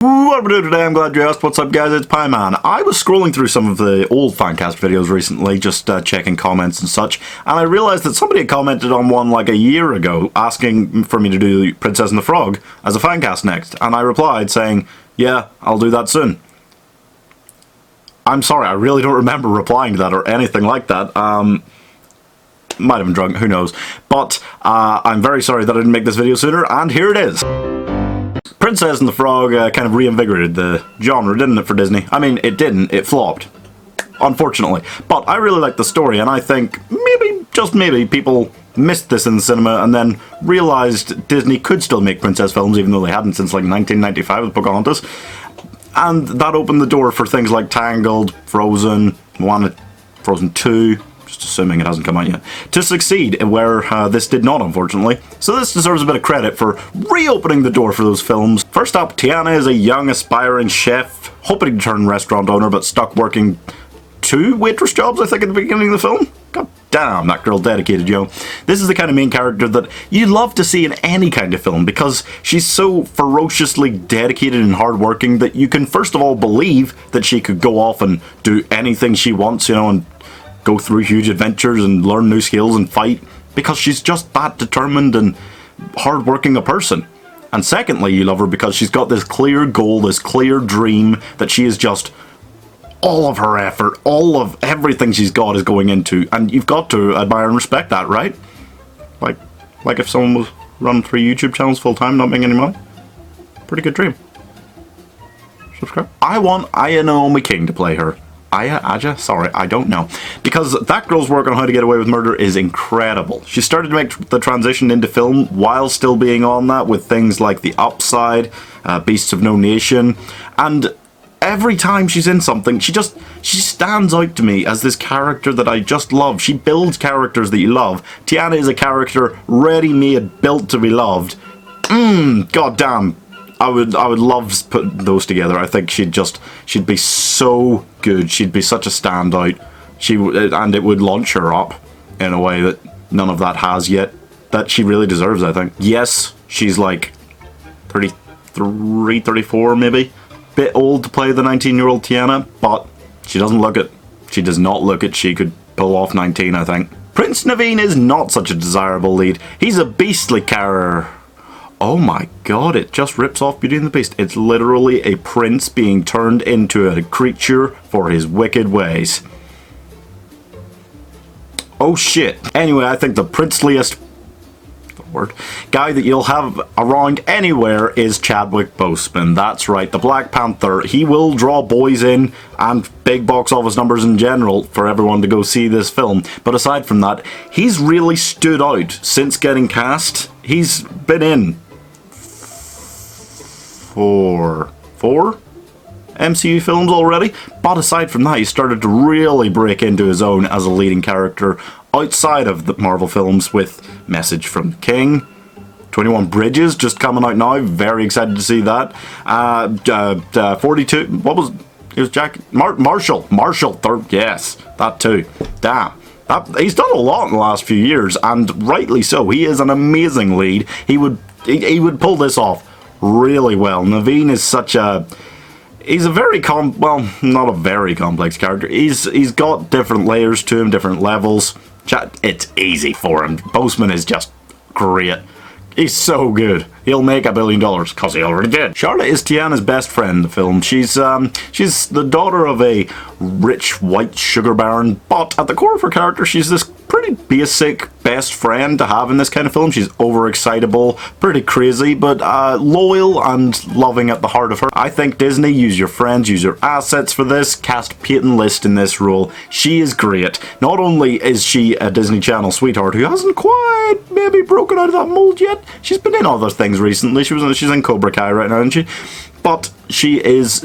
What we're doing today, I'm glad you asked. What's up, guys? It's Pieman. I was scrolling through some of the old fancast videos recently, just checking comments and such, and I realised that somebody had commented on one like a year ago asking for me to do Princess and the Frog as a fancast next, and I replied saying, yeah, I'll do that soon. I'm sorry, I really don't remember replying to that or anything like that. Might have been drunk, who knows. But I'm very sorry that I didn't make this video sooner, and here it is. Princess and the Frog kind of reinvigorated the genre, didn't it, for Disney? I mean, it didn't. It flopped. Unfortunately. But I really like the story, and I think maybe, just maybe, people missed this in the cinema and then realised Disney could still make princess films, even though they hadn't since like 1995 with Pocahontas. And that opened the door for things like Tangled, Frozen, Moana, Frozen 2, just assuming it hasn't come out yet, to succeed where this did not, unfortunately. So this deserves a bit of credit for reopening the door for those films. First up, Tiana is a young aspiring chef, hoping to turn restaurant owner, but stuck working 2 waitress jobs, I think, at the beginning of the film. God damn, that girl dedicated, yo. This is the kind of main character that you love to see in any kind of film because she's so ferociously dedicated and hardworking that you can first of all believe that she could go off and do anything she wants, you know, and go through huge adventures and learn new skills and fight, because she's just that determined and hardworking a person. And secondly, you love her because she's got this clear goal, this clear dream that she is just all of her effort, all of everything she's got is going into, and you've got to admire and respect that, right? Like if someone was running 3 YouTube channels full time, not making any money. Pretty good dream. Subscribe. I want Aya Naomi King to play her. Aja? Sorry, I don't know. Because that girl's work on How to Get Away with Murder is incredible. She started to make the transition into film while still being on that with things like The Upside, Beasts of No Nation, and every time she's in something, she stands out to me as this character that I just love. She builds characters that you love. Tiana is a character ready-made, built to be loved. God damn. I would love putting those together. I think she'd be so good. She'd be such a standout. And it would launch her up in a way that none of that has yet. That she really deserves, I think. Yes, she's like 33, 34 maybe. Bit old to play the 19-year-old Tiana, but she doesn't look it. She does not look it. She could pull off 19, I think. Prince Naveen is not such a desirable lead. He's a beastly character. Oh my god, it just rips off Beauty and the Beast. It's literally a prince being turned into a creature for his wicked ways. Oh shit. Anyway, I think the princeliest guy that you'll have around anywhere is Chadwick Boseman. That's right, the Black Panther. He will draw boys in and big box office numbers in general for everyone to go see this film. But aside from that, he's really stood out since getting cast. He's been in four MCU films already, but aside from that, he started to really break into his own as a leading character outside of the Marvel films with Message from the King, 21 Bridges just coming out now, very excited to see that. 42, what was it? Was Marshall, third, yes, that too. Damn. He's done a lot in the last few years, and rightly so. He is an amazing lead. He would pull this off really well. Naveen is such a... He's a very well, not a very complex character. He's got different layers to him, different levels. It's easy for him. Boseman is just great. He's so good. He'll make $1 billion, because he already did. Charlotte is Tiana's best friend in the film. She's the daughter of a rich white sugar baron, but at the core of her character, she's this pretty basic best friend to have in this kind of film. She's overexcitable, pretty crazy, but loyal and loving at the heart of her. I think Disney, use your friends, use your assets for this. Cast Peyton List in this role. She is great. Not only is she a Disney Channel sweetheart who hasn't quite maybe broken out of that mold yet, she's been in other things recently. She's in Cobra Kai right now, isn't she? But she's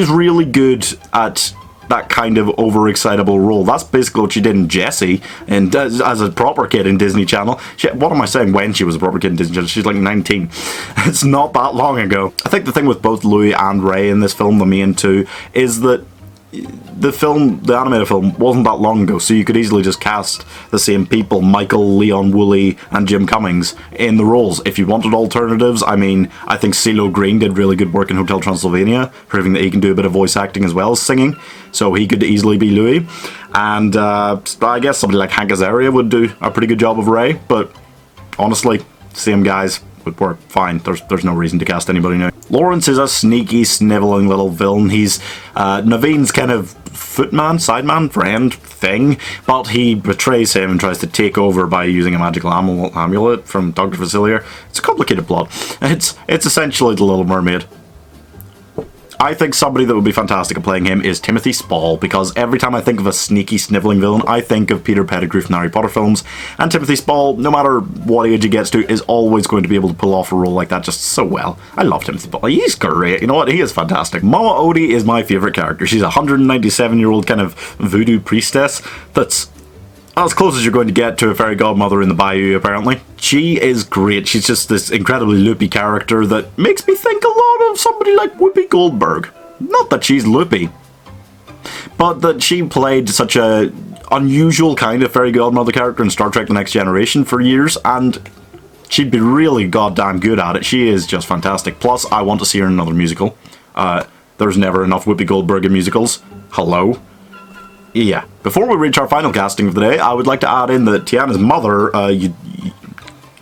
really good at that kind of overexcitable role. That's basically what she did in Jessie, and as a proper kid in Disney Channel. What am I saying? When she was a proper kid in Disney Channel? She's like 19. It's not that long ago. I think the thing with both Louis and Ray in this film, the main two, is that the animated film, wasn't that long ago, so you could easily just cast the same people, Michael, Leon Woolley, and Jim Cummings, in the roles. If you wanted alternatives, I mean, I think CeeLo Green did really good work in Hotel Transylvania, proving that he can do a bit of voice acting as well as singing, so he could easily be Louis. And I guess somebody like Hank Azaria would do a pretty good job of Ray, but honestly, same guys would work fine. There's no reason to cast anybody new. Lawrence is a sneaky, snivelling little villain. He's Naveen's kind of footman, sideman, friend thing, but he betrays him and tries to take over by using a magical amulet from Dr. Facilier. It's a complicated plot. It's essentially The Little Mermaid. I think somebody that would be fantastic at playing him is Timothy Spall, because every time I think of a sneaky, snivelling villain, I think of Peter Pettigrew from the Harry Potter films, and Timothy Spall, no matter what age he gets to, is always going to be able to pull off a role like that just so well. I love Timothy Spall. He's great. You know what? He is fantastic. Mama Odie is my favourite character. She's a 197-year-old kind of voodoo priestess that's as close as you're going to get to a fairy godmother in the bayou, apparently. She is great. She's just this incredibly loopy character that makes me think a lot of somebody like Whoopi Goldberg. Not that she's loopy, but that she played such a unusual kind of fairy godmother character in Star Trek The Next Generation for years, and she'd be really goddamn good at it. She is just fantastic. Plus, I want to see her in another musical. There's never enough Whoopi Goldberg in musicals. Hello? Yeah. Before we reach our final casting of the day, I would like to add in that Tiana's mother,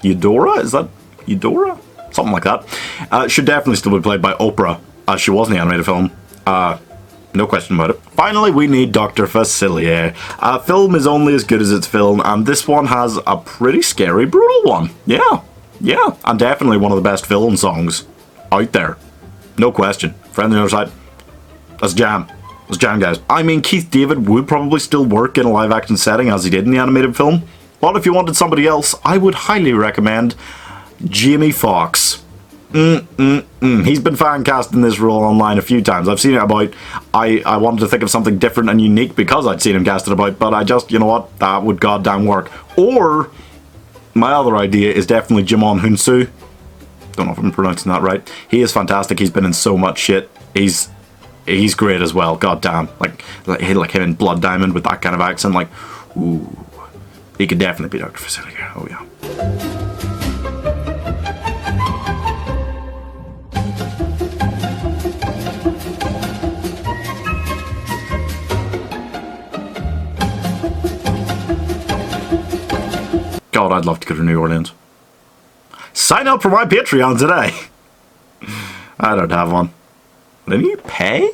Eudora? Is that Eudora? Something like that. Should definitely still be played by Oprah, as she was in the animated film. No question about it. Finally, we need Dr. Facilier. A film is only as good as its film, and this one has a pretty scary, brutal one. Yeah, and definitely one of the best villain songs out there. No question. Friend on the other side. Let's jam. Let's jam, guys. I mean, Keith David would probably still work in a live-action setting as he did in the animated film, but if you wanted somebody else, I would highly recommend Jamie Foxx. He's been fan cast in this role online a few times. I've seen it about. I wanted to think of something different and unique because I'd seen him casted about, but I just, you know what, that would goddamn work. Or, my other idea is definitely Jimon Hunsu. Don't know if I'm pronouncing that right. He is fantastic. He's been in so much shit. He's great as well. Goddamn, like him in Blood Diamond with that kind of accent. Like, ooh, he could definitely be Dr. Facilier. Oh yeah. God, I'd love to go to New Orleans. Sign up for my Patreon today. I don't have one. Let me pay?